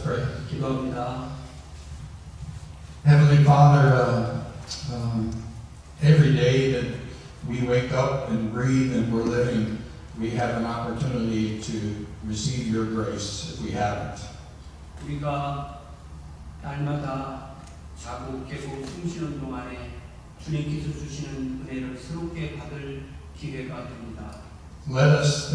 pray. 기도합니다. Heavenly Father, every day that we wake up and breathe and we're living, we have an opportunity to receive your grace if we haven't. 우리가 날마다 자고 깨고 숨쉬는 동안에 주님께서 주시는 은혜를 새롭게 받을 기회가 됩니다. Let us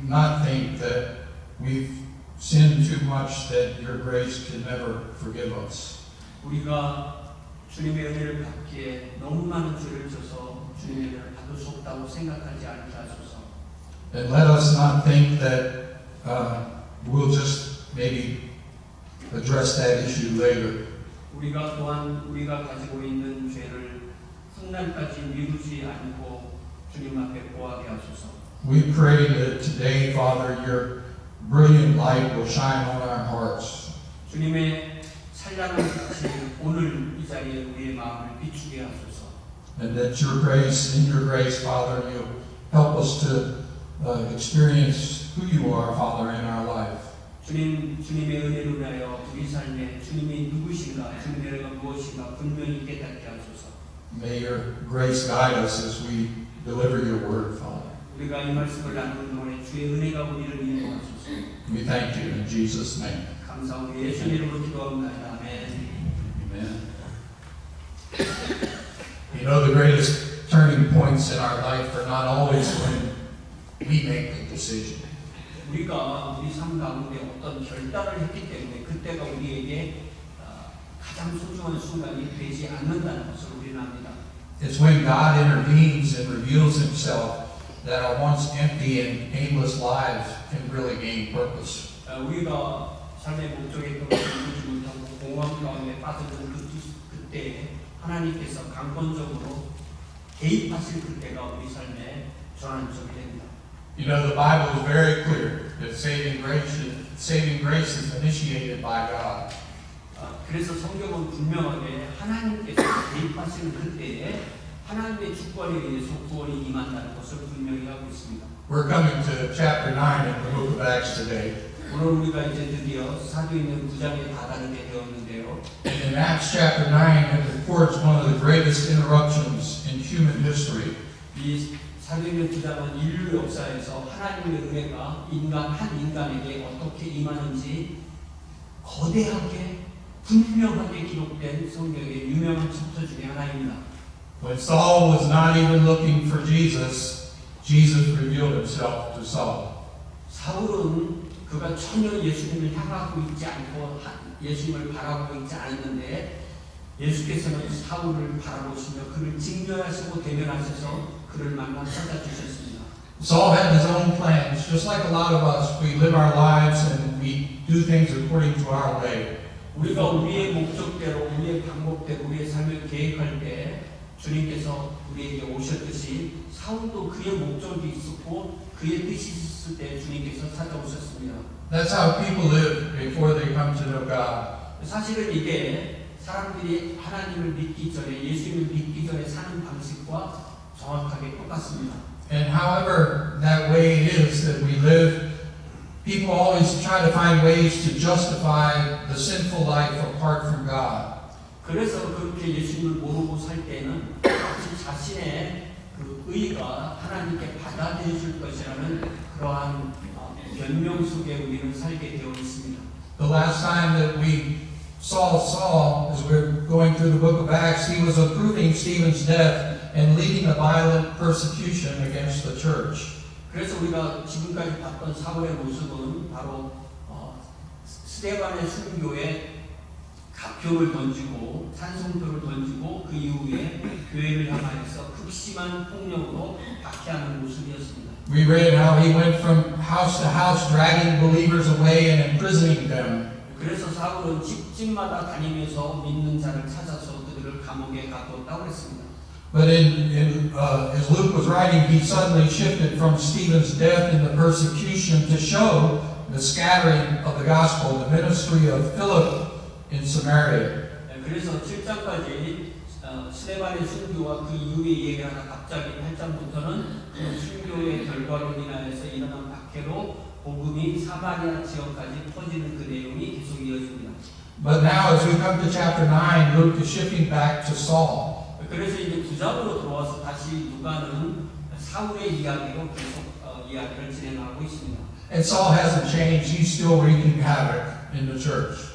not think that we've sinned too much, that your grace can never forgive us. 우리가 주님의 은혜를 받기에 너무 많은 죄를 져서 주님의 은혜를 받을 수 없다고 생각하지 않게 하소서. And let us not think that we'll just maybe address that issue later. 우리가 또한 우리가 가지고 있는 죄를 훗날까지 미루지 않고 주님 앞에 고하게 하소서. We pray that today, Father, your brilliant light will shine on our hearts. 주님의 찬란한 빛이 오늘 이 자리에 우리의 마음을 비추게 하소서. And that your grace, in your grace, Father, you'll help us to experience who you are, Father, in our life. 주님의 은혜로 인하여 우리 삶에 주님이 누구신가, 주님의 은혜가 무엇인가 분명히 깨닫게 하소서. May your grace guide us as we deliver your word, Father. 우리가 이 말씀을 나누는 동안에 주의 은혜가 우리를 인도하소서. We thank you in Jesus' name. 감사하고 예수 이름으로 기도합니다. 아멘. Amen. You know, the greatest turning points in our life are not always when we make the decision. 우리가 우리 삶 가운데 어떤 결단을 했기 때문에 그때가 우리에게 가장 소중한 순간이 되지 않는다는 것을 우리는 압니다. It's when God intervenes and reveals himself that our once empty and aimless lives can really gain purpose. 우리가 삶의 목적에 이루지 못하고 공허함 가운데 빠져든 그때에 하나님께서 강권적으로 개입하실 그때가 우리 삶의 전환점이 됩니다. You know, the Bible is very clear that saving grace is initiated by God. 그래서 성경은 분명하게 하나님께서 개입하시는 그때에 하나님의 주권에 의해서 구원이 임한다는 것을 분명히 하고 있습니다. We're coming to chapter 9 in the book of Acts today. 오늘 우리가 이제 드디어 사도행전 9장에 다다르게 되었는데요. And in Acts chapter 9, it records one of the greatest interruptions in human history. 이 사도행전 9장은 인류 역사에서 하나님의 은혜가 한 인간에게 어떻게 임하는지 거대하게 분명하게 기록된 성경의 유명한 챕터 중에 하나입니다. When Saul was not even looking for Jesus, Jesus revealed himself to Saul. 사울은 그가 전혀 예수님을 향하고 있지 않고 예수님을 바라보고 있지 않았는데 예수께서는 사울을 바라보시며 그를 징려하시고 대면하셔서 그를 만나 찾아주셨습니다. Saul had his own plans, just like a lot of us. We live our lives and we do things according to our way. 우리가 우리의 목적대로, 우리의 방법대로 우리의 삶을 계획할 때 주님께서 우리에게 오셨듯이 사울도 그의 목적이 있었고 그의 뜻이 있을 때 주님께서 찾아오셨습니다. That's how people live before they come to know God. 사실은 이게 사람들이 하나님을 믿기 전에 예수님을 믿기 전에 사는 방식과 정확하게 똑같습니다. And however that way is that we live, people always try to find ways to justify the sinful life apart from God. 그래서 그렇게 예수님을 모르고 살 때는 마치 자신의 그 의가 하나님께 받아들여질 것이라는 그러한 변명 속에 우리는 살게 되어 있습니다. The last time that we saw Saul, as we're going through the book of Acts, he was approving Stephen's death and leading a violent persecution against the church. 그래서 우리가 지금까지 봤던 사울의 모습은 바로 스데반의 순교에 가표를 던지고 찬송표를 던지고 그 이후에 교회를 향하여서 극심한 폭력으로 박해하는 모습이었습니다. We read how he went from house to house, dragging believers away and imprisoning them. 그래서 사울은 집집마다 다니면서 믿는 자를 찾아서 그들을 감옥에 가두었다고 했습니다. But as Luke was writing, he suddenly shifted from Stephen's death and the persecution to show the scattering of the gospel, the ministry of Philip in Samaria. 그래서 7장까지 스데반의 순교와 그 이후의 얘기를 하나 갑자기 8장부터는 그 순교의 결과로 인하여서 일어난 박해로 복음이 사마리아 지역까지 퍼지는 그 내용이 계속 이어지고 But now as we come to chapter 9, Luke is shifting back to Saul. 그래서 이제 9장으로 들어와서 다시 누가는 사울의 이야기로 계속 이야기를 진행하고 있습니다. And Saul hasn't changed. He's still wreaking havoc in the church.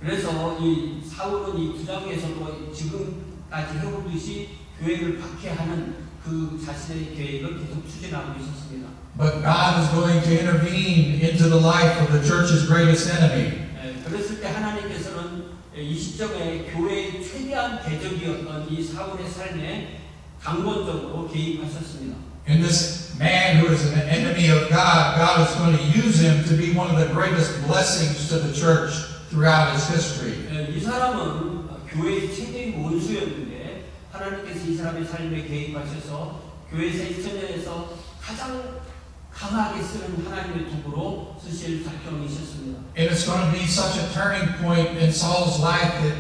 그래서 이 사울은 이 9장에서도 지금까지 해오듯이 교회를 박해하는 그 자신의 계획을 계속 추진하고 있었습니다. But God is going to intervene into the life of the church's greatest enemy. 그랬을 때 하나님께서는 이 시점에 교회의 최대한 대적이었던 이 사울의 삶에 강권적으로 개입하셨습니다. And this man who is an enemy of God, God is going to use him to be one of the greatest blessings to the church throughout its history. 이 사람은 교회의 최대의 원수였는데 하나님께서 이 사람의 삶에 개입하셔서 교회 세천년에서 가장 강하게 쓰는 하나님의 도구로 쓰실 작정이셨습니다. And it's going to be such a turning point in Saul's life that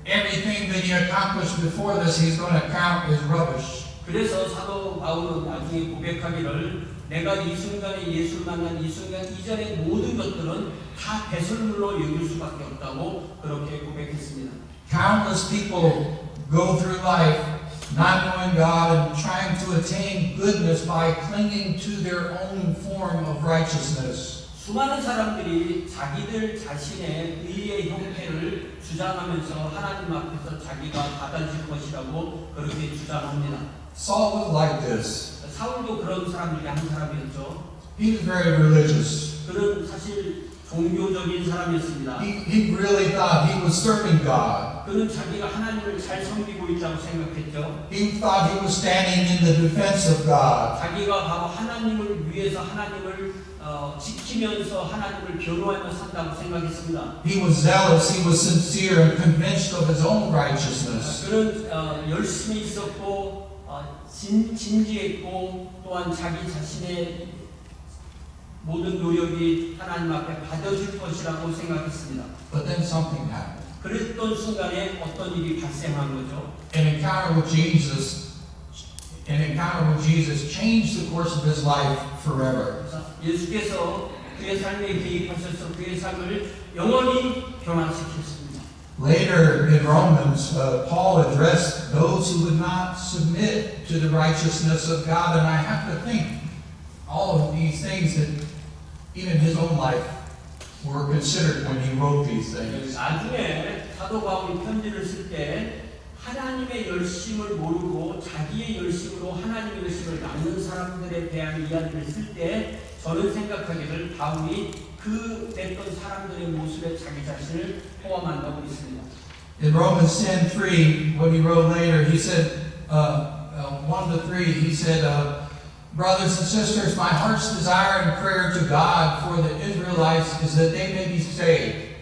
everything that he accomplished before this, he's going to count as rubbish. 그래서 사도 바울은 나중에 고백하기를 내가 이 순간에 예수를 만난 이 순간 이전의 모든 것들은 다 배설물로 여길 수밖에 없다고 그렇게 고백했습니다. Countless people go through life not knowing God and trying to attain goodness by clinging to their own form of righteousness. 수많은 사람들이 자기들 자신의 의의 형태를 주장하면서 하나님 앞에서 자기가 받아질 것이라고 그렇게 주장합니다. Saul was like this. 사울도 그런 사람 중에 한 사람이었죠. He was very religious. 그는 사실 종교적인 사람이었습니다. He really thought he was serving God. 그는 자기가 하나님을 잘 섬기고 있다고 생각했죠. He thought he was standing in the defense of God. 자기가 바로 하나님을 위해서 하나님을 지키면서 하나님을 변호하며 산다고 생각했습니다. He was zealous, he was sincere and convinced of his own righteousness. 그는 열심히 있었고 진지했고 또한 자기 자신의 모든 노력이 하나님 앞에 받아줄 것이라고 생각했습니다. But then something happened. 그랬던 순간에 어떤 일이 발생한 거죠? An encounter with Jesus changed the course of his life forever. 예수께서 그의 삶에 개입하셔서 그의 삶을 영원히 변화시켰습니다. Later in Romans, Paul addressed those who would not submit to the righteousness of God, and I have to think all of these things that even his own life were considered when he wrote these things. 나중에 사도 바울이 편지를 쓸 때 하나님의 열심을 모르고 자기의 열심으로 하나님의 열심을 낳는 사람들에 대한 이야기를 쓸 때 저는 생각하기를 바울이 그 냈던 사람들의 모습에 자기 자신을 포함한다고 있습니다. In Romans 10:3, what he wrote later, he said, 1-3, he said, brothers and sisters, my heart's desire and prayer to God for the Israelites is that they may be saved.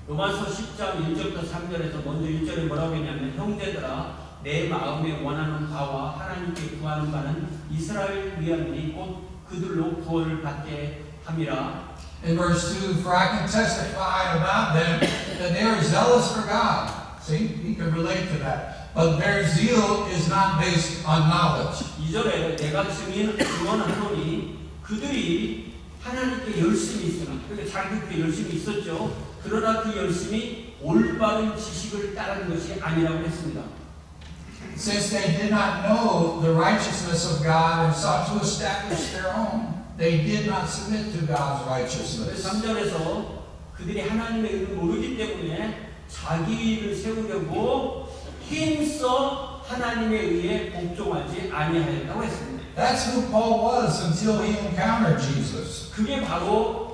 로마서 10장 1절부터 3절에서 먼저 1절에 뭐라고 했냐면 형제들아 내 마음에 원하는 바와 하나님께 구하는 바는 이스라엘 위함이니 곧 그들로 구원을 받게 함이라. In verse 2, for I can testify about them that they are zealous for God. See, you can relate to that. But their zeal is not based on knowledge. 2절에 내가 증언하노니 그들이 하나님께 열심히 있으나 그러니까 자기들도 열심히 있었죠. 그러나 그 열심이 올바른 지식을 따르는 것이 아니라고 했습니다. Since they did not know the righteousness of God and sought to establish their own, they did not submit to God's righteousness. 3절에서 그들이 하나님의 의를 모르기 때문에 자기 의를 세우려고 힘써 하나님의 의에 복종하지 아니하였다고 했습니다. That's who Paul was until he encountered Jesus. 그게 바로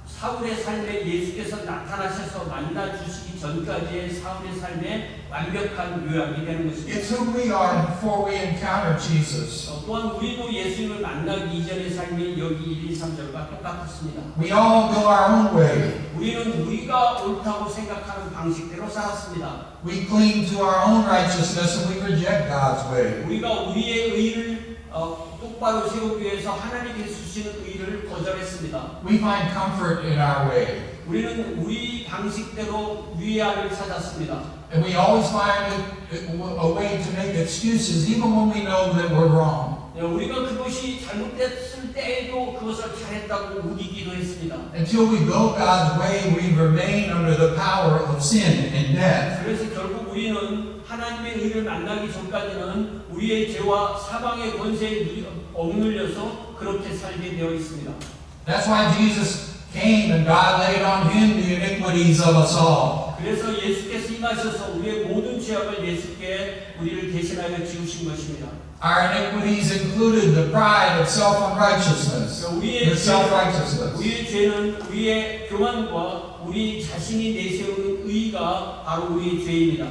사울의 삶에 예수께서 나타나셔서 만나 주시기 전까지의 사울의 삶의 완벽한 요약이 되는 것입니다. It's who we are before we encounter Jesus. 또한 우리도 예수님을 만나기 이전의 삶이 여기 1, 2, 3절과 똑같습니다. We all go our own way. 우리는 우리가 옳다고 생각하는 방식대로 살았습니다. We cling to our own righteousness and we reject God's way. 우리가 우리의 의를 똑바로 세우기 위해서 하나님께서 주시는 의를 거절했습니다. We find comfort in our way. 우리는 우리 방식대로 위안을 찾았습니다. And we always find a way to make excuses even when we know that we're wrong. 우리가 그것이 잘못됐을 때에도 그것을 잘했다고 우기기도 했습니다. Until we go God's way, we remain under the power of sin and death. 그래서 결국 우리는 하나님의 의를 만나기 전까지는 우리의 죄와 사방의 권세에 억눌려서 그렇게 살게 되어 있습니다. That's why Jesus came and God laid on him the iniquities of us all. 그래서 예수께서 임하셔서 우리의 모든 죄악을 예수께 우리를 대신하여 지우신 것입니다. Our iniquities included the pride of self-righteousness. 우리의 죄는 우리의 교만과 우리 자신이 내세우는 의가 바로 우리의 죄입니다.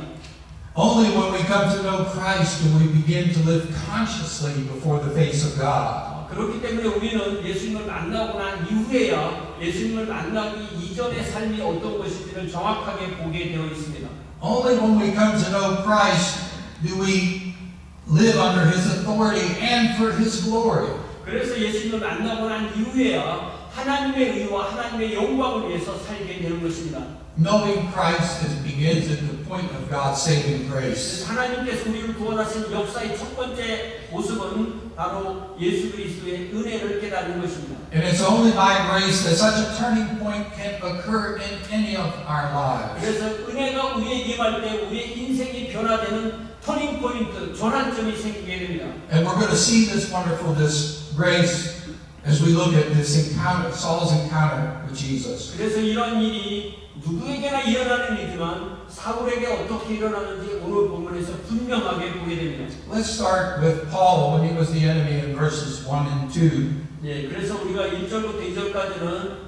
Only when we come to know Christ do we begin to live consciously before the face of God. 그렇기 때문에 우리는 예수님을 만나고 난 이후에야 예수님을 만나기 이전의 삶이 어떤 것인지를 정확하게 보게 되어 있습니다. Only when we come to know Christ do we live under His authority and for His glory. 그래서 예수님을 만나고 난 이후에야 하나님의 의와 하나님의 영광을 위해서 살게 되는 것입니다. Knowing Christ begins at the point of God's saving grace. 하나님께서 우리를 구원하신 역사의 첫 번째 모습은 바로 예수 그리스도의 은혜를 깨닫는 것입니다. And it's only by grace that such a turning point can occur in any of our lives. 그래서 은혜가 우리에게 임할 때 우리의 인생이 변화되는 터닝 포인트, 전환점이 생기게 됩니다. And we're going to see this grace as we look at this encounter, Saul's encounter with Jesus. 그래서 이런 일이 누구에게나 일어나는 일이지만 사울에게 어떻게 일어나는지 오늘 본문에서 분명하게 보게 됩니다. Let's start with Paul when he was the enemy in verses 1 and 2. 네, 그래서 우리가 1절부터 2절까지는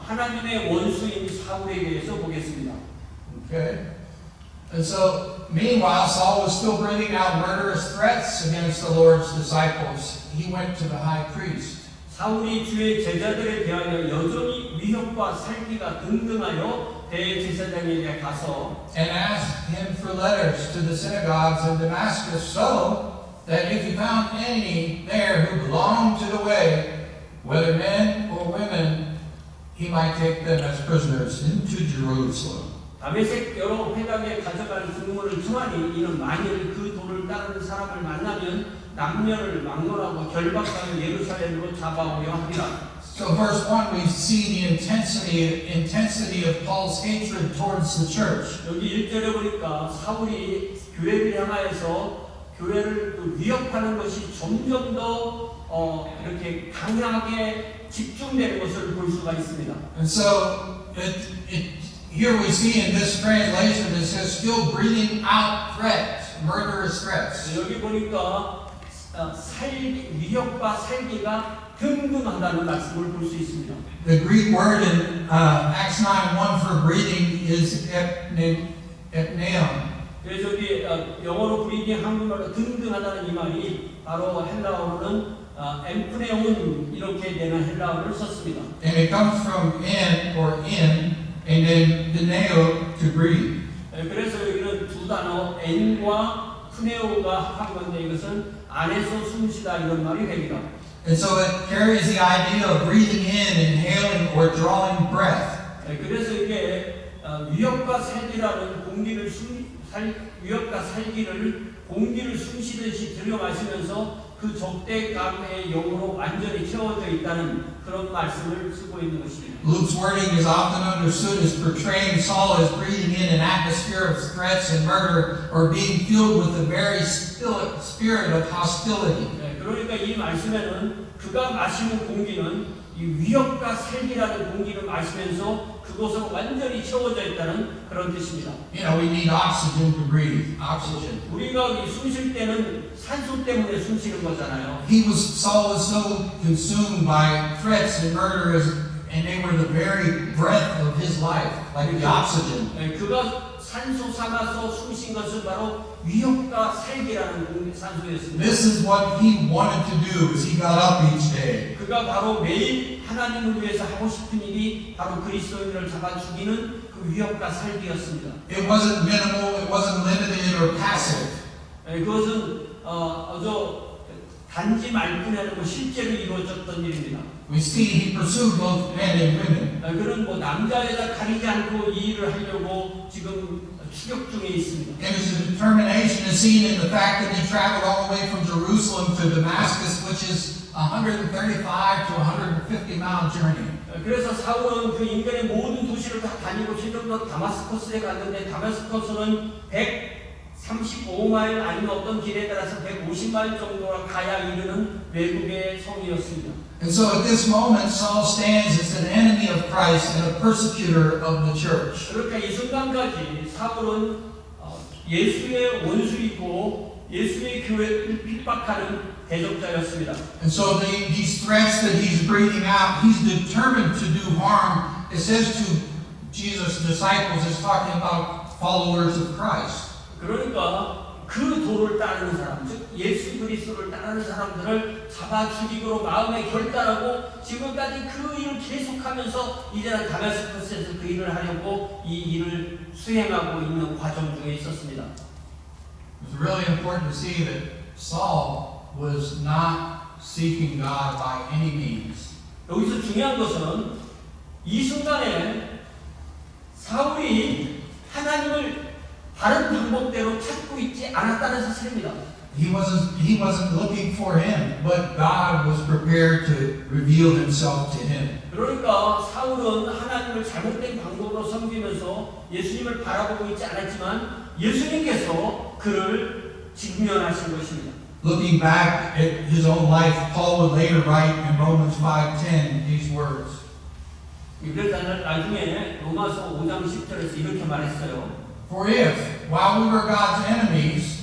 하나님의 원수인 사울에 대해서 보겠습니다. Okay? And so, meanwhile, Saul was still breathing out murderous threats against the Lord's disciples. He went to the high priest. 사울이 주의 제자들에 대하여 여전히 위협과 살기가 등등하여 대제사장에게 가서 And asked him for letters to the synagogues in Damascus, so that if he found any there who belonged to the way, whether men or women, he might take them as prisoners into Jerusalem. 다메섹 여러 회당에 가져간 증문을 통하니 이는 만일 그 도를 따르는 사람을 만나면 남녀를 막론하고 결박하여 예루살렘으로 잡아오려 합니다. So verse 1 we see the intensity of Paul's hatred towards the church. 여기 1절에 보니까 사울이 교회를 향하여서 교회를 위협하는 것이 점점 더 이렇게 강하게 집중되는 것을 볼 수가 있습니다. And so here we see in this translation it says still breathing out threats, murderous threats. 여기 보니까 위협과 살기가 등등한다는 말씀을 볼 수 있습니다. The Greek word in Acts 9:1 for breathing is epneum. 그래서 여기 영어로 브리딩, 한국말로 등등하다는 이 말이 바로 헬라어로는 엠프네온 이렇게 되는 헬라어를 썼습니다. And it comes from in or in and then pneo to breathe. 그래서 여기는 두 단어 엔과 프네오가 합한 건데 이것은 안에서 숨쉬다 이런 말이 됩니다. And so it carries the idea of breathing in, inhaling, or drawing breath. 그래서 이게 위협과 살기라는 위협과 살기를 공기를 숨쉬듯이 들여 마시면서 그 적대감의 영으로 완전히 채워져 있다는 그런 말씀을 쓰고 있는 것입니다. Luke's wording is often understood as portraying Saul as breathing in an atmosphere of threats and murder or being filled with the very spirit of hostility. 그러니까 이 말씀에는 그가 마시는 공기는 이 위협과 살기라는 공기를 마시면서 그곳으로 완전히 채워져 있다는 그런 뜻입니다. You know, we need oxygen to breathe. Oxygen. 우리가 숨 쉴 때는 산소 때문에 숨 쉬는 거잖아요. Saul was so consumed by threats and murders, and they were the very breath of his life, like the oxygen. 그가 산소 삼아서 숨 쉰 것은 바로 위협과 살기라는 산소였습니다. This is what he wanted to do as he got up each day. 그가 바로 매일 하나님을 위해서 하고 싶은 일이 바로 그리스도인을 잡아 죽이는 그 위협과 살기였습니다. It wasn't minimal, it wasn't limited or passive. 그것은 단지 말뿐이 아니고 실제로 이루어졌던 일입니다. We see he pursued both men and women. 그는 남자 여자 가리지 않고 이 일을 하려고 지금 추격 중에 있습니다. And his determination is seen in the fact that he traveled all the way from Jerusalem to Damascus, which is 135 to 150 mile journey. 그래서 사울은 그 인근의 모든 도시를 다 다니고 최종적으로 다마스커스에 갔는데 다마스커스는 135마일 아니면 어떤 길에 따라서 150마일 정도가 가야 이르는 외국의 성이었습니다. And so at this moment, Saul stands as an enemy of Christ and a persecutor of the church. 그러니까 이 순간까지 사울은 예수의 원수이고 예수의 교회를 핍박하는 대적자였습니다. And so these threats that he's breathing out, he's determined to do harm. It says to Jesus' disciples, it's talking about followers of Christ. 그러니까 그 도를 따르는 사람, 즉 예수 그리스도를 따르는 사람들을 잡아 죽이기로 마음에 결단하고 지금까지 그 일을 계속하면서 이제는 다마스커스에서 그 일을 하려고 이 일을 수행하고 있는 과정 중에 있었습니다. It's really important to see that Saul was not seeking God by any means. 여기서 중요한 것은 이 순간에 사울이 하나님을 다른 방법대로 찾고 있지 않았다는 사실입니다. He wasn't looking for him, but God was prepared to reveal himself to him. 그러니까 사울은 하나님을 잘못된 방법으로 섬기면서 예수님을 바라보고 있지 않았지만 예수님께서 그를 직면하신 것입니다. Looking back at his own life, Paul would later write in Romans 5:10 these words. 그래서 나중에 로마서 5장 10절에서 이렇게 말했어요. For if, while we were God's enemies,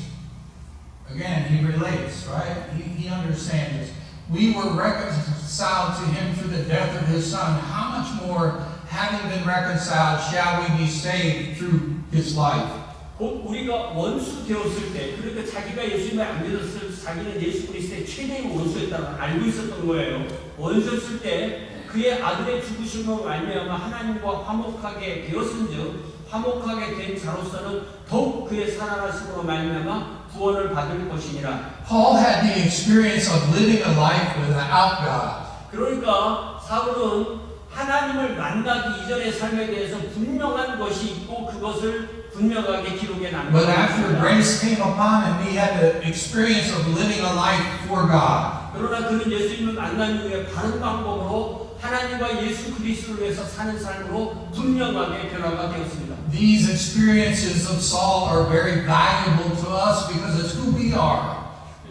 again, he relates, right? He understands this. We were reconciled to him through the death of his son. How much more, having been reconciled, shall we be saved through his life? 곧 우리가 원수 되었을 때, 그러니까 자기가 예수님을 안 믿었을 때 자기는 예수 그리스도의 최대의 원수였다고 알고 있었던 거예요. 원수였을 때 그의 아들의 죽으심으로 말미암아 하나님과 화목하게 되었은즉 화목하게 된 자로서는 더욱 그의 살아나심으로 말미암아 구원을 받을 것이니라. Paul had the experience of living a life without God. 그러니까 사울은 하나님을 만나기 이전의 삶에 대해서 분명한 것이 있고 그것을 분명하게 기록해 놨습니다. But after grace came upon him, he had the experience of living a life for God. 그러나 그는 예수님을 만난 이후에 바른 방법으로 하나님과 예수 그리스도를 위해서 사는 삶으로 분명하게 변화가 되었습니다. These experiences of Saul are very valuable to us because it's who we are.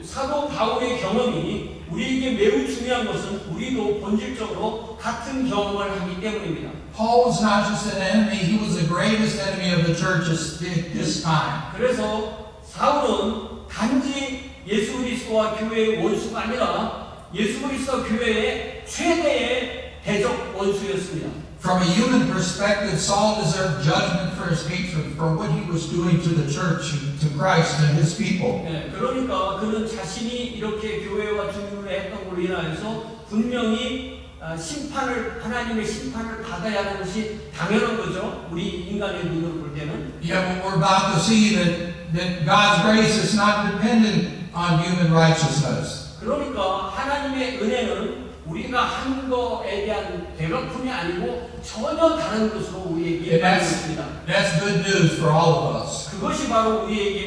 사도 바울의 경험이 우리에게 매우 중요한 것은 우리도 본질적으로 같은 경험을 하기 때문입니다. Paul was not just an enemy, he was the greatest enemy of the church at this time. 그래서 사울은 단지 예수 그리스도와 교회의 원수가 아니라 예수 그리스도 교회의 최대의 대적 원수였습니다. From a human perspective, Saul deserved judgment for his hatred for what he was doing to the church, to Christ and his people. 네, 그러니까 그는 자신이 이렇게 교회와 주님을 했던 걸로 인하여서 분명히 하나님의 심판을 받아야 하는 것이 당연한 거죠. 우리 인간의 눈으로 볼 때는. Yeah, but we're about to see that God's grace is not dependent on human righteousness. 그러니까 하나님의 은혜는 우리가 한 거에 대한 대갚음이 아니고 전혀 다른 것으로 우리에게 임하였습니다. That's good news for all of us. 그것이 바로 우리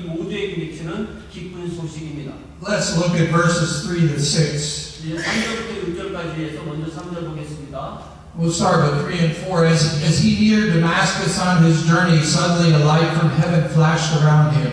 모두에게 미치는 기쁜 소식입니다. Let's look at verses 3 to 6. 이제 3절부터 6절까지 해서 먼저 3절 보겠습니다. We'll start with 3 and 4. As he neared Damascus on his journey, suddenly a light from heaven flashed around him.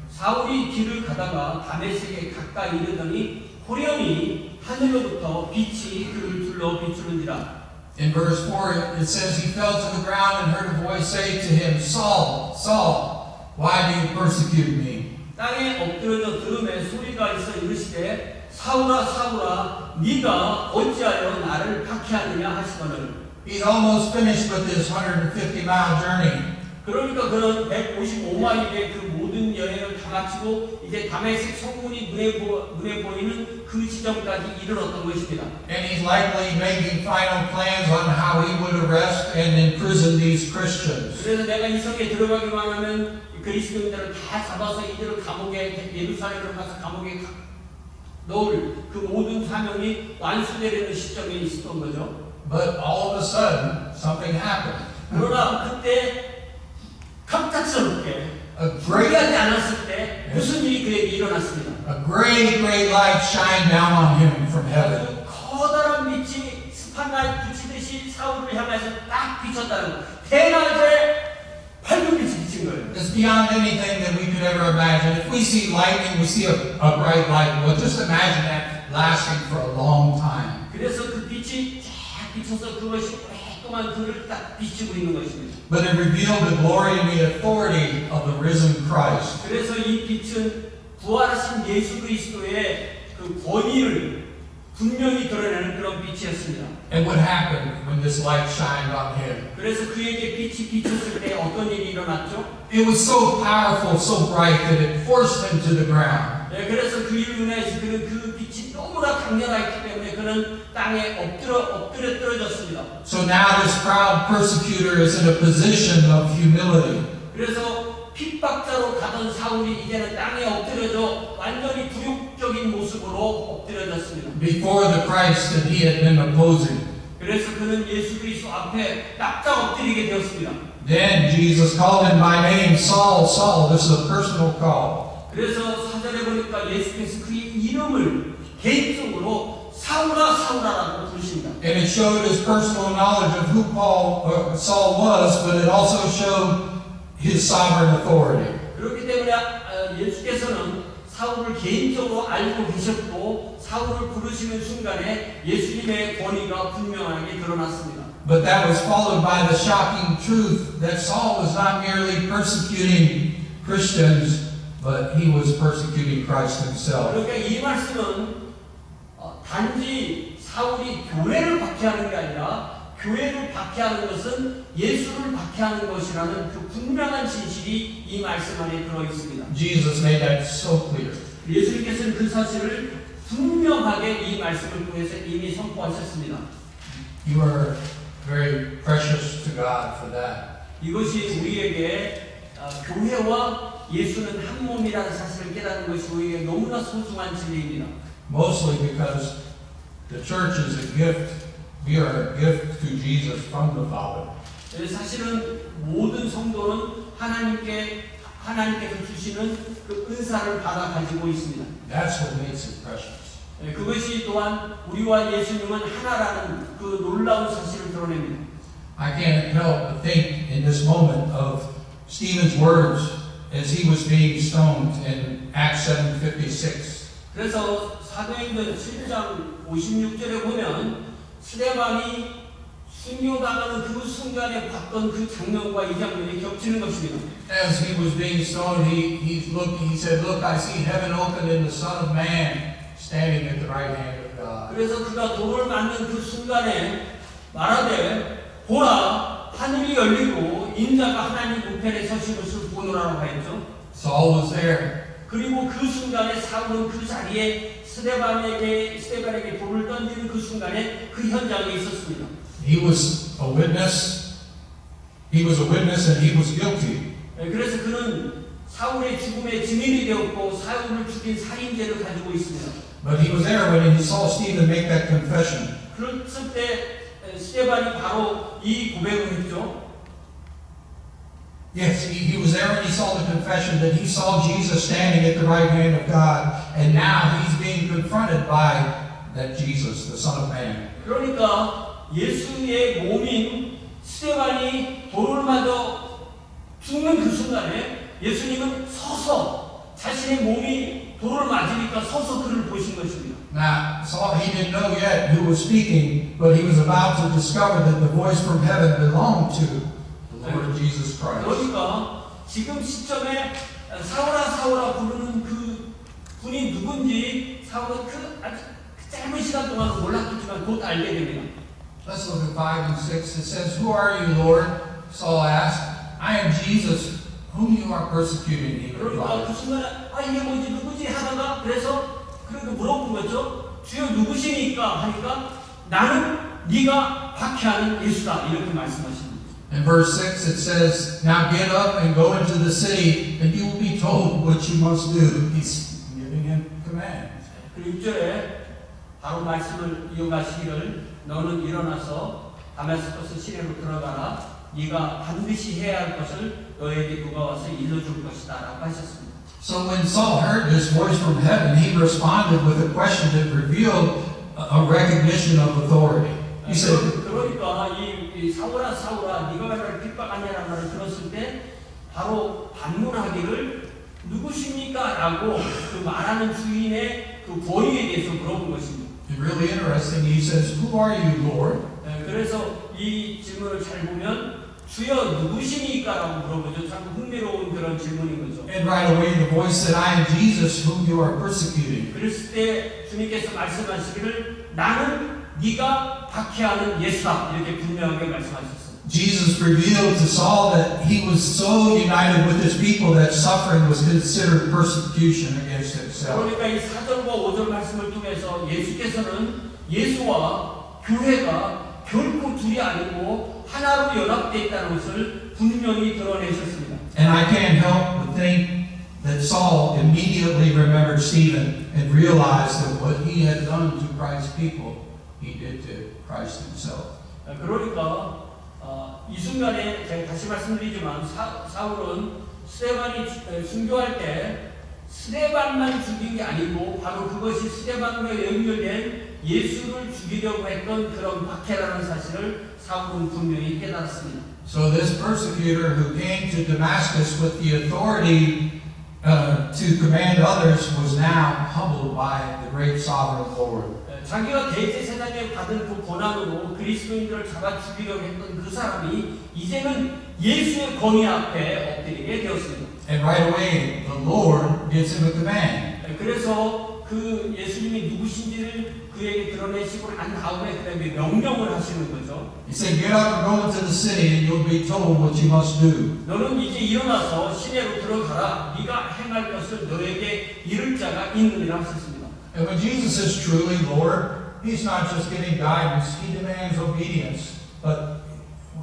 사울이 길을 가다가 다메섹에 가까이 이르더니 호련히 하늘로부터 빛이 그를 둘러 비추는지라. In verse 4 it says he fell to the ground and heard a voice say to him, Saul, Saul, why do you persecute me? 땅에 엎드려져 들음에 소리가 있어 이르시되 사울아 사울아 네가 어찌하여 나를 박해하느냐 하시거늘. He's almost finished with his 150-mile journey. 그러니까 그는 155마일의 그 모든 여행을 다 마치고 이제 다메섹 성문이 눈에 보이는 그 지점까지 이르렀던 것입니다. And he's likely making final plans on how he would arrest and imprison these Christians. 그래서 내가 이 성에 들어가기만 하면 그리스도인들을 다 잡아서 이들을 감옥에 예루살렘으로 가서 감옥에 넣을 그 모든 사명이 완수되려는 시점에 있었던 거죠. But all of a sudden, something happened. 그러나 그때 갑작스럽게 A great, 준비하지 않았을 때 무슨 일이 그에게 일어났습니다. a great, great light shined down on him from heaven. 아주 커다란 빛이 스팟라이트 비치듯이 사울을 향해서 딱 비쳤다는 거예요. 대낮에 밝은 빛이 비친 거예요. It's beyond anything that we could ever imagine. If we see lightning, we see a bright light. Well, just imagine that lasting for a long time. 그래서 그 빛이 쫙 비쳐서 그것이 오랫동안 그를 딱 비추고 있는 것입니다. But it revealed the glory and the authority of the risen Christ. 그래서 이 빛은 부활하신 예수 그리스도의 그 권위를 분명히 드러내는 그런 빛이었습니다. And what happened when this light shined on him? 그래서 그에게 빛이 비쳤을 때 어떤 일이 일어났죠? It was so powerful, so bright that it forced him to the ground. 네, 그래서 그를 인해서 그는 그 빛이 너무나 강렬했기 때문에 그는 땅에 엎드려 떨어졌습니다. So now this proud persecutor is in a position of humility. 그래서 핍박자로 가던 사울이 이제는 땅에 엎드려져 완전히 굴욕적인 모습으로 엎드려졌습니다. Before the Christ that he had been opposing. 그래서 그는 예수 그리스도 앞에 납작 엎드리게 되었습니다. Then Jesus called him by name, Saul, Saul. This is a personal call. 그래서 사절에 보니까 예수께서 그의 이름을 개인적으로 사울아 사울아라고 부르십니다. And it showed his personal knowledge of who Saul was, but it also showed his sovereign authority. 그렇기 때문에 예수께서는 사울을 개인적으로 알고 계셨고 사울을 부르시는 순간에 예수님의 권위가 분명하게 드러났습니다. But that was followed by the shocking truth that Saul was not merely persecuting Christians, but he was persecuting Christ himself. 그러니까 이 말씀은 단지 사울이 교회를 박해하는 게 아니라 교회를 박해하는 것은 예수를 박해하는 것이라는 그 분명한 진실이 이 말씀 안에 들어 있습니다. Jesus made that so clear. 예수님께서는 그 사실을 분명하게 이 말씀을 통해서 이미 선포하셨습니다. You are very precious to God for that. 이것이 우리에게 교회와 예수는 한 몸이라는 사실을 깨닫는 것이 우리에게 너무나 소중한 진리입니다. Mostly because the church is a gift. We are a gift to Jesus from the Father. 사실은 모든 성도는 하나님께서 주시는 그 은사를 받아 가지고 있습니다. That's what makes it precious. 그것이 또한 우리와 예수님은 하나라는 그 놀라운 사실을 드러냅니다. I can't help but think in this moment of Stephen's words as he was being stoned in Acts 7:56. 그래서 사도행전 7장 56절에 보면 스데반이 순교당하는 그 순간에 봤던 그 장면과 이 장면이 겹치는 것입니다. As he was being stoned, he said, "Look, I see heaven opened and the Son of Man standing at the right hand of God." 그래서 그가 돌을 맞는 그 순간에 말하되 보라 하늘이 열리고 인자가 하나님 우편에 서신 것을 보노라고 하였죠. Saul was there. 그리고 그 순간에 사울은 그 자리에 스데반에게 돌을 던지는 그 순간에 그 현장에 있었습니다. He was a witness. He was a witness and he was guilty. 그래서 그는 사울의 죽음의 증인이 되었고 사울을 죽인 살인죄를 가지고 있습니다. But he was there when he saw Stephen make that confession. 그랬을 때 스데반이 바로 이 고백을 했죠. Yes, he was there when he saw the confession that he saw Jesus standing at the right hand of God, and now he's being confronted by that Jesus, the Son of Man. 그러니까 예수의 몸인 스데반이 돌을 맞아 죽는 그 순간에 예수님은 서서 자신의 몸이 돌을 맞으니까 서서 그를 보신 것입니다. Now, Saul, he didn't know yet who was speaking, but he was about to discover that the voice from heaven belonged to the Lord Jesus Christ. 그러니까 지금 시점에 사울아 사울아 부르는 그 분이 누군지 사울은 그 아주 짧은 시간 동안 몰랐겠지만 곧 알게 됩니다. Let's look at 5 and 6. It says, "Who are you, Lord?" Saul asked. "I am Jesus, whom you are persecuting," he 그러니까 그 replied. 순간에 이게 뭐지 누구지 하다가 그래서 그렇게 물어본 거죠. 주여 누구시니까 하니까 나는 네가 박해하는 예수다 이렇게 말씀하십니다. In verse 6 it says, "Now get up and go into the city, and you will be told what you must do." He's giving him commands. 그리고 6절에 바로 말씀을 이어가시기를 너는 일어나서 다메스커스 시내로 들어가라. 네가 반드시 해야 할 것을 너에게 누가 와서 일러줄 것이다 라고 하셨습니다. So when Saul heard this voice from heaven, he responded with a question that revealed a recognition of authority. He said, 그러니까 이 사울아 사울아 네가 왜 나를 핍박하냐라는 말을 들었을 때 바로 반문하기를 누구십니까? 라고 그 말하는 주인의 그 권위에 대해서 물어본 것입니다. It's really interesting. He says, "Who are you, Lord?" 그래서 이 질문을 잘 보면 주여 누구십니까? 라고 물어보죠. 참 흥미로운 그런 질문인 거죠. And right away the voice said, "I am Jesus whom you are persecuting." 그랬을 때 주님께서 말씀하시기를 나는 네가 박해하는 예수다 이렇게 분명하게 말씀하셨어요. Jesus revealed to Saul that he was so united with his people that suffering was considered persecution against himself. 그러니까 이 4절과 5절 말씀을 통해서 예수께서는 예수와 교회가 결코 둘이 아니고 하나로 연합되어 있다는 것을 분명히 드러내셨습니다. And I can't help but think that Saul immediately remembered Stephen and realized that what he had done to Christ's people, he did to Christ himself. 그러니까 이 순간에 제가 다시 말씀드리지만 사울은 스데반이 순교할 때 스데반만 죽인 게 아니고 바로 그것이 스데반과 연결된 예수를 죽이려고 했던 그런 박해라는 사실을 사울은 분명히 깨달았습니다. So this persecutor who came to Damascus with the authority to command others was now humbled by the great sovereign Lord. 자기가 대제사장에 받은 그 고난으로 그리스도인들을 잡아 죽이려고 했던 그 사람이 이제는 예수의 권위 앞에 엎드리게 되었습니다. And right away, the Lord gives him a command. 그래서 그 예수님이 누구신지를 그에게 드러내시고 난 다음에 그다음에 명령을 하시는 거죠. He said, "Get up and go into the city, and you'll be told what you must do." 너는 이제 일어나서 시내로 들어가라. 네가 행할 것을 너에게 이를 자가 있느니라 하셨습니다. And when Jesus is truly Lord, He's not just giving guidance, He demands obedience. But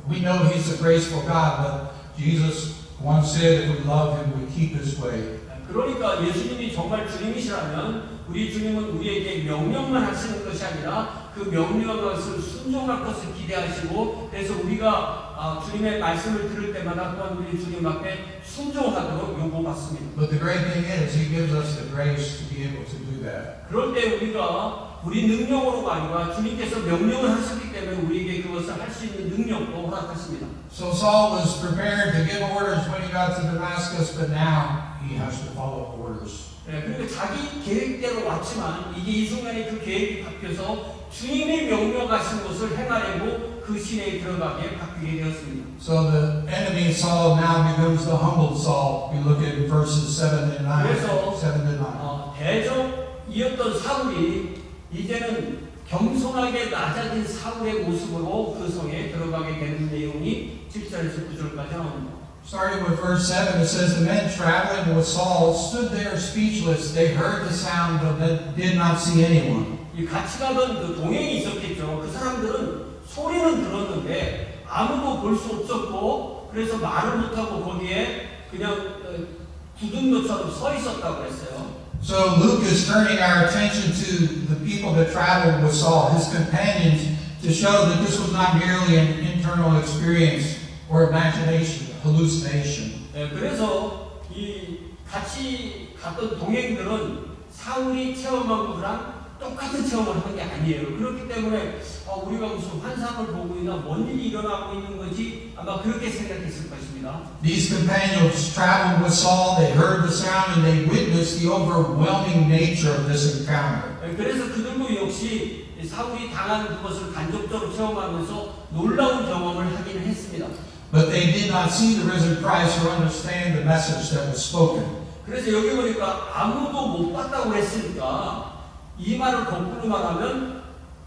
we know He's a graceful God, but Jesus once said if we love Him, we keep His way. 그러니까 예수님이 정말 주님이시라면 우리 주님은 우리에게 명령만 하시는 것이 아니라 그 명령한 것을 순종할 것을 기대하시고 그래서 우리가 주님의 말씀을 들을 때마다 또한 우리 주님 앞에 순종하도록 요구받습니다. But the great thing is He gives us the grace to be able to do that. 그럴 때 우리가 우리 능력으로가 아니라 주님께서 명령을 하셨기 때문에 우리에게 그것을 할 수 있는 능력도 허락하십니다. So Saul was prepared to give orders when he got to Damascus, but now he has to follow orders. 그리고 자기 계획대로 왔지만 이게 이 순간에 그 계획이 바뀌어서 주님이 명령하신 것을 행하려고 그 시내에 들어가게 바뀌게 되었습니다. So the enemy Saul now becomes the humbled Saul. We look at verses 7 and 9. 그래서 7 to 9. 대적이었던 사울이 이제는 겸손하게 낮아진 사울의 모습으로 그 성에 들어가게 되는 내용이 7절에서 9절까지 나옵니다. Starting with verse 7, it says, "The men traveling with Saul stood there speechless. They heard the sound, but did not see anyone." 이 같이 가던 그 동행이 있었겠죠. 그 사람들은 소리는 들었는데 아무도 볼 수 없었고 그래서 말을 못하고 거기에 그냥 굳은 것처럼 서 있었다고 했어요. So Luke is turning our attention to the people that traveled with Saul, his companions, to show that this was not merely an internal experience or imagination, hallucination. 그래서 이 같이 갔던 동행들은 사울이 체험한 거랑 똑같은 체험을 한 게 아니에요. 그렇기 때문에 우리가 무슨 환상을 보고 있나 뭔 일이 일어나고 있는 건지 아마 그렇게 생각했을 것입니다. These companions traveled with Saul, they heard the sound, and they witnessed the overwhelming nature of this encounter. 그래서 그들도 역시 사울이 당한 그것을 간접적으로 체험하면서 놀라운 경험을 하기는 했습니다. But they did not see the risen Christ or understand the message that was spoken. 그래서 여기 보니까 아무도 못 봤다고 했으니까 이 말을 거꾸로 말하면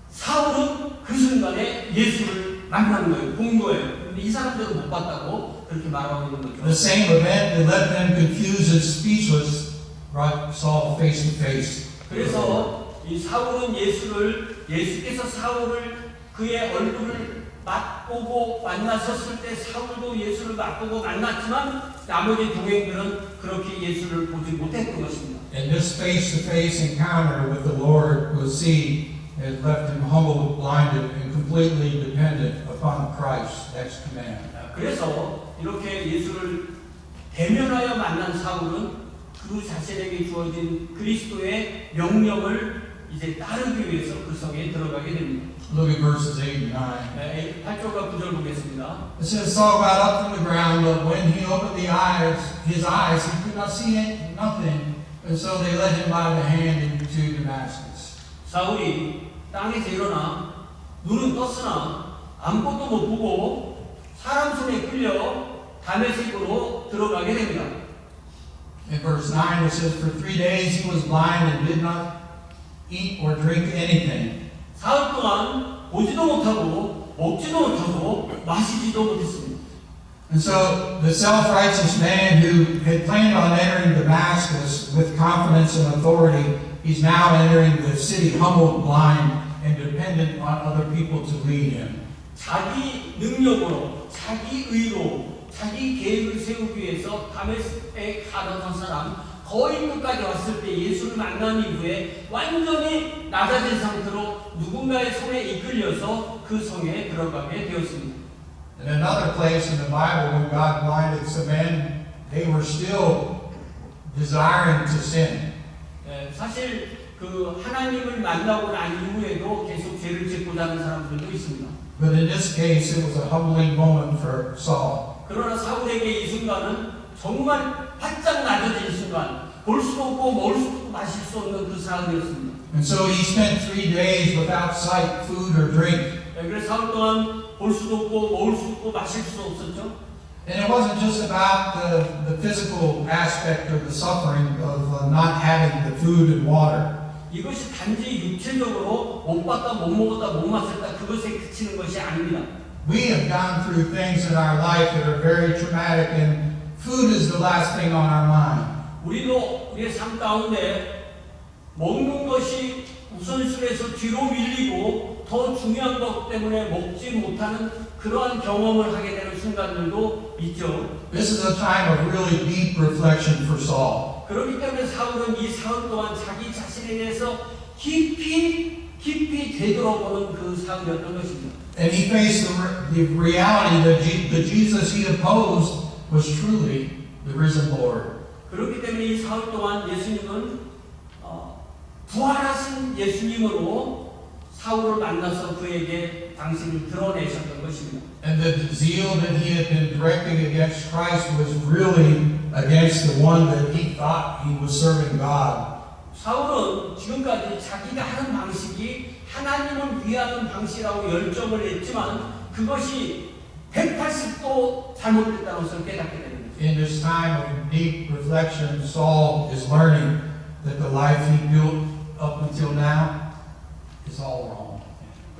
사울은 그 순간에 예수를 만난 거예요. 본 거예요. 그런데 이 사람들은 못 봤다고 그렇게 말하고 있는 거죠. The same event that left them confused and speechless brought Saul face to face. 그래서 이 사울은 예수께서 사울을 그의 얼굴을 맛보고 만나셨을 때 사울도 예수를 맛보고 만났지만 나머지 동행들은 그렇게 예수를 보지 못했던 것입니다. And this face-to-face encounter with the Lord was seen has left him humbled, blinded, and completely dependent of upon Christ's next command. 그래서 이렇게 예수를 대면하여 만난 사울은 그 자신에게 주어진 그리스도의 명령을 이제 따르기 위해서 그 성에 들어가게 됩니다. Look at verses 8 and 9. 8절과 9절 보겠습니다. It says, Saul got up from the ground, but when he opened his eyes, he could not see nothing, and so they led him by the hand into Damascus. 사울이 땅에서 일어나 눈은 떴으나 아무것도 못 보고 사람 손에 끌려 다메섹으로 들어가게 됩니다. In verse 9 it says, For 3 days he was blind and did not eat or drink anything. 사흘 동안 보지도 못하고 먹지도 못하고 마시지도 못했습니다. And so the self-righteous man who had planned on entering Damascus with confidence and authority, he's now entering the city humbled, blind, and dependent on other people to lead him. 자기 능력으로, 자기 의로, 자기 계획을 세우기 위해서 다메섹에 가던 사람, 거의 끝까지 왔을 때 예수를 만난 이후에 완전히 낮아진 상태로 누군가의 손에 이끌려서 그 성에 들어가게 되었습니다. In another place in the Bible, when God blinded some men, they were still desiring to sin. 사실 그 하나님을 만나고 난 이후에도 계속 죄를 짓고자 하는 사람들도 있습니다. But in this case, it was a humbling moment for Saul. 그러나 사울에게 이 순간은 정말 바짝 낮아진 순간, 볼 수도 없고 먹을 수도 없고 마실 수 없는 그 상황이었습니다. And so he spent 3 days without sight, food, or drink. 그래서 사흘 동안 볼 수도 없고 먹을 수도 없고 마실 수도 없었죠. And it wasn't just about the physical aspect of the suffering of not having the food and water. 이것이 단지 육체적으로 못 봤다, 못 먹었다, 못 마셨다 그것에 그치는 것이 아닙니다. We have gone through things in our life that are very traumatic, and food is the last thing on our mind. 우리도 우리의 삶 가운데 먹는 것이 우선순위에서 뒤로 밀리고 더 중요한 것 때문에 먹지 못하는 그러한 경험을 하게 되는 순간들도 있죠. This is a time of really deep reflection for Saul. 그렇기 때문에 사울은 이 사흘 동안 자기 자신에 대해서 깊이 되돌아보는 그 사흘이었던 것입니다. And he faced the reality that the Jesus he opposed was truly the risen Lord. 그렇기 때문에 이 사흘 동안 예수님은 부활하신 예수님으로 사울을 만나서 그에게 당신을 드러내셨던 것입니다. And the zeal that he had been directing against Christ was really against the one that he thought he was serving God. 사울은 지금까지 자기가 하는 방식이 하나님을 위하는 방식이라고 열정을 했지만 그것이 180도 잘못됐다는 것을 깨닫게 됩니다. In this time of deep reflection, Saul is learning that the life he built up until now is all wrong.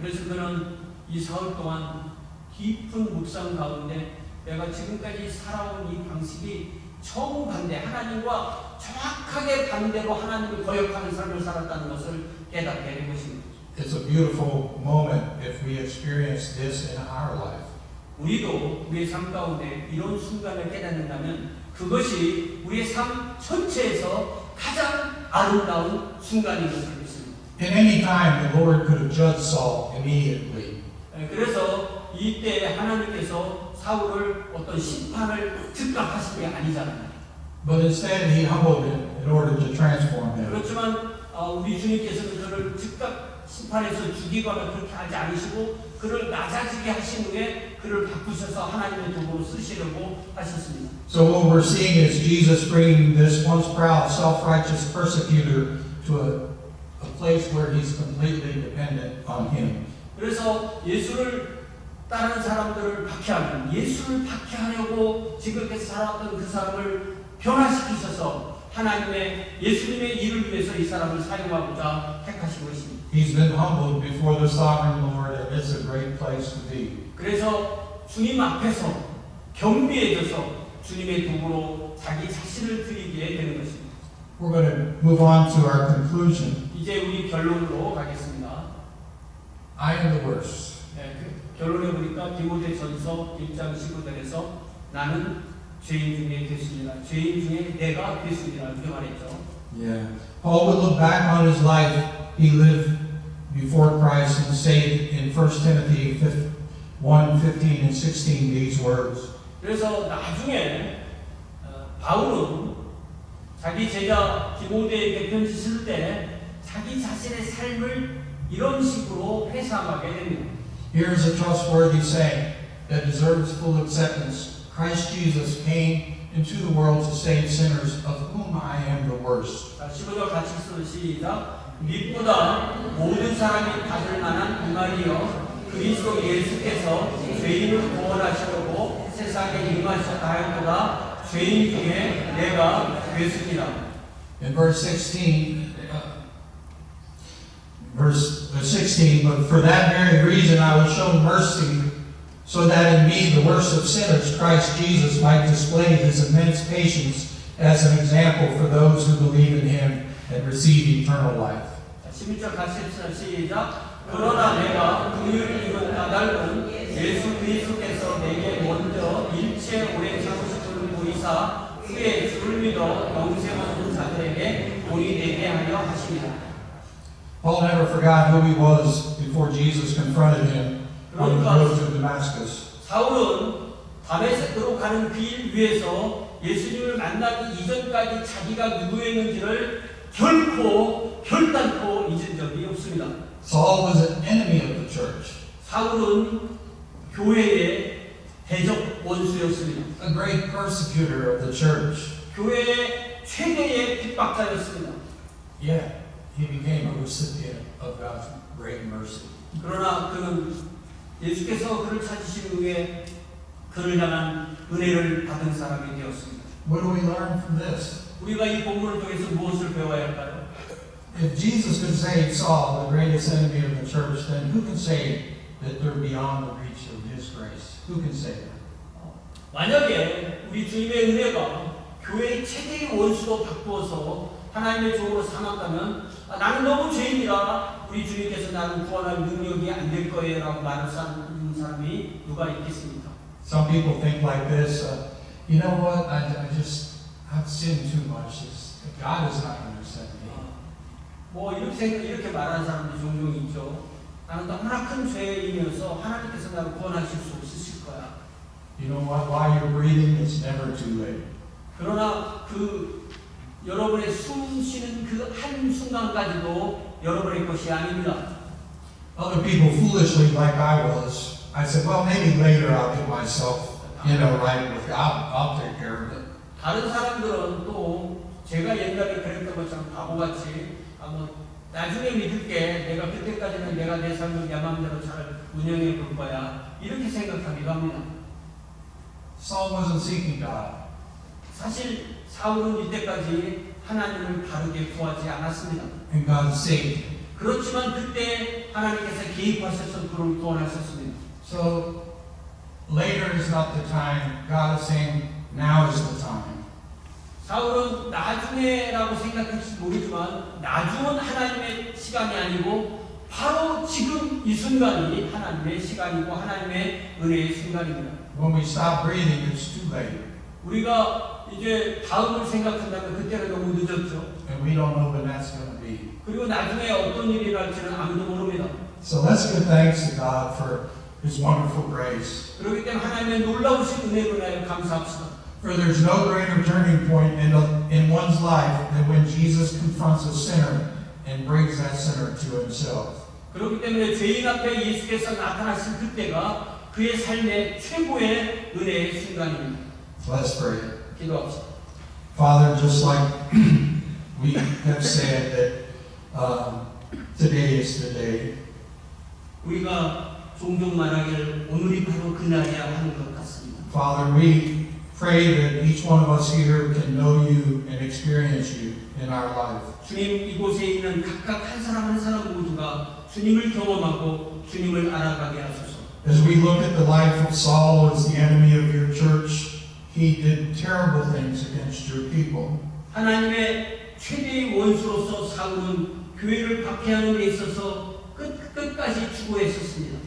그래서 그는 이 사흘 동안 깊은 묵상 가운데 내가 지금까지 살아온 이 방식이 정반대, 하나님과 정확하게 반대로 하나님을 거역하는 삶을 살았다는 것을 깨닫게 된 것입니다. It's a beautiful moment if we experience this in our life. 우리도 우리의 삶 가운데 이런 순간을 깨닫는다면 그것이 우리의 삶 전체에서 가장 아름다운 순간인 것을 믿습니다. In any time, the Lord could have judged Saul immediately. 그래서 이때 하나님께서 사울을 어떤 심판을 즉각하신 게 아니잖아요. But instead, he humbled him in order to transform him. 그렇지만 우리 주님께서는 그를 즉각 심판해서 죽이거나 그렇게 하지 않으시고 그를 낮아지게 하신 후에 그를 바꾸셔서 하나님의 도구로 쓰시려고 하셨습니다. So what we're seeing is Jesus bringing this once proud, self-righteous persecutor to a place where he's completely dependent on him. 그래서 예수를 다른 사람들을 박해하는, 예수를 박해하려고 지금까지 살아왔던 그 사람을 변화시키셔서 하나님의 예수님의 일을 위해서 이 사람을 사용하고자 택하신 것입니다. He's been humbled before the sovereign Lord, and it's a great place to be. 그래서 주님 앞에서 겸비해져서 주님의 도구로 자기 자신을 드리게 되는 것입니다. We're going to move on to our conclusion. 이제 우리 결론으로 가겠습니다. I am the worst. 결론에 보니까 디모데전서 1장 15절에서 나는 죄인 중에 됐습니다. 죄인 중에 내가 됐습니다. 이렇게 말했죠. Yeah. Paul would look back on his life. He lived before Christ and say in 1 Timothy 1:15 and 16 these words. 그래서 나중에 바울은 자기 제자 디모데에게 편지 쓸 때 자기 자신의 삶을 이런 식으로 회상하게 됩니다. Here's a trustworthy saying that deserves full acceptance. Christ Jesus came into the world to save sinners, of whom I am the worst. 자, 15절 같이 시작. 믿보다 모든 사람이 받을 만한 응아리여 그리스도 예수께서 죄인을 구원하시려고 세상에 임하셨다 하였도다. 죄인 중에 내가 되었습니다. In verse 16, but for that very reason I was shown mercy, so that in me, the worst of sinners, Christ Jesus might display his immense patience as an example for those who believe in him and receive eternal life. 16절 같이 시작. 그러나 내가 긍휼을 입은 까닭은 예수 그리스도께서 내게 먼저 일체 오래 참으심을 보이사 후에 주를 믿어 영생 얻은 자들에게 본이 되게 하려 하십니다. Paul never forgot who he was before Jesus confronted him on the road to Damascus. 사울은 다메섹으로 가는 길 위에서 예수님을 만나기 이전까지 자기가 누구였는지를 결단코 잊은 적이 없습니다. Saul was an enemy of the church, 사울은 교회의 대적 원수였습니다. a great persecutor of the church. 교회의 최대의 핍박자였습니다. Yet he became a recipient of God's great mercy. 그러나 그는 예수께서 그를 찾으신 후에 그를 향한 은혜를 받은 사람이 되었습니다. What do we learn from this? 우리가 이 본문을 통해서 무엇을 배워야 할까요? If Jesus could save Saul, the greatest enemy of the church, then who can say that they're beyond the reach of his grace? Who can say that? 만약에 우리 주님의 은혜가 교회의 최대의 원수도 바꾸어서 하나님의 종으로 삼았다면 나는 너무 죄인이라 우리 주님께서 나를 구원할 능력이 안 될 거예요 라고 말할 사람이 누가 있겠습니까? Some people think like this, you know what, I've sinned too much. God is not going to accept me. 뭐 이렇게 말하는 사람들이 종종 있죠. 나는 너무나 큰 죄인이어서 하나님께서 나를 구원하실 수 없으실 거야. You know what, while you're breathing, it's never too late. 그러나 여러분의 숨 쉬는 그 한 순간까지도 여러분의 것이 아닙니다. Other people foolishly, like I was, I said, well, maybe later I'll get myself, right with God. I'll take care of it. 다른 사람들은 또 제가 옛날에 그랬던 것처럼 바보같이 나중에 믿을게. 내가 그때까지는 내가 내 삶을 내 마음대로 잘 운영해 볼 거야. 이렇게 생각하기도 합니다. Saul wasn't seeking God. 사실 사울은 이때까지 하나님을 바르게 구하지 않았습니다. And God saved him. 그렇지만 그때 하나님께서 개입하셔서 그를 구원하셨습니다. So later is not the time. God is saying, now is the time. 사울은 나중에라고 생각할지 모르지만 나중은 하나님의 시간이 아니고 바로 지금 이 순간이 하나님의 시간이고 하나님의 은혜의 순간입니다. When we stop breathing, it's too late. 우리가 이제 다음을 생각한다면 그때는 너무 늦었죠. And we don't know when that's going to be. 그리고 나중에 어떤 일이 날지는 아무도 모릅니다. So let's give thanks to God for His wonderful grace. 그렇기 때문에 하나님의 놀라우신 은혜로 인하여 감사합시다. For there's no greater turning point in one's life than when Jesus confronts a sinner and brings that sinner to Himself. 그렇기 때문에 죄인 앞에 예수께서 나타나신 그때가 그의 삶의 최고의 은혜의 순간입니다. Let's pray. 기도합시다. Father, just like we have said that today is the day. 우리가 종종 말하기를 오늘이 바로 그날이야 하는 것 같습니다. Father, we pray that each one of us here can know you and experience you in our life. 주님 이곳에 있는 각각 한 사람 한 사람 모두가 주님을 경험하고 주님을 알아가게 하소서. As we look at the life of Saul as the enemy of your church, he did terrible things against your people. 하나님의 최대의 원수로서 사울은 교회를 박해하는 데 있어서 끝까지 추구했었습니다.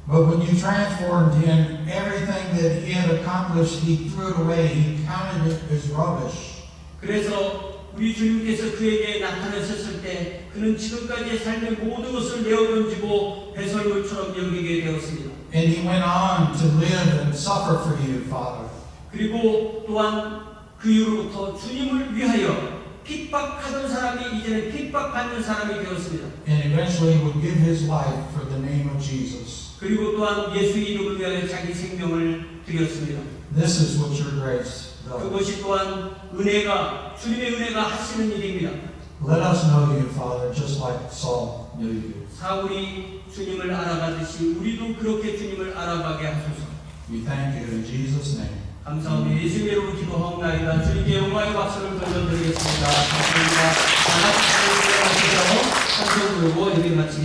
But when you transformed him, everything that he had accomplished, he threw it away. He counted it as rubbish. 그래서 우리 주님께서 그에게 나타나셨을 때 그는 지금까지의 삶의 모든 것을 내어던지고 배설물처럼 여기게 되었습니다. And he went on to live and suffer for you, Father. 그리고 또한 그 이후로부터 주님을 위하여 핍박하던 사람이 이제는 핍박받는 사람이 되었습니다. And eventually would give his life for the name of Jesus. 그리고 또한 예수 이름을 위하여 자기 생명을 드렸습니다. This is what your grace does. 그것이 또한 은혜가 주님의 은혜가 하시는 일입니다. Let us know you, Father, just like Saul knew you. 사울이 주님을 알아가듯이 우리도 그렇게 주님을 알아가게 하소서. We thank you in Jesus' name. 감사합니다. 예수님의 이름으로 기도하옵나이다. 주님께 영광의 박수를 던져드리겠습니다. 감사합니다. 다 같이 찬송 부르고 예배 마치겠습니다.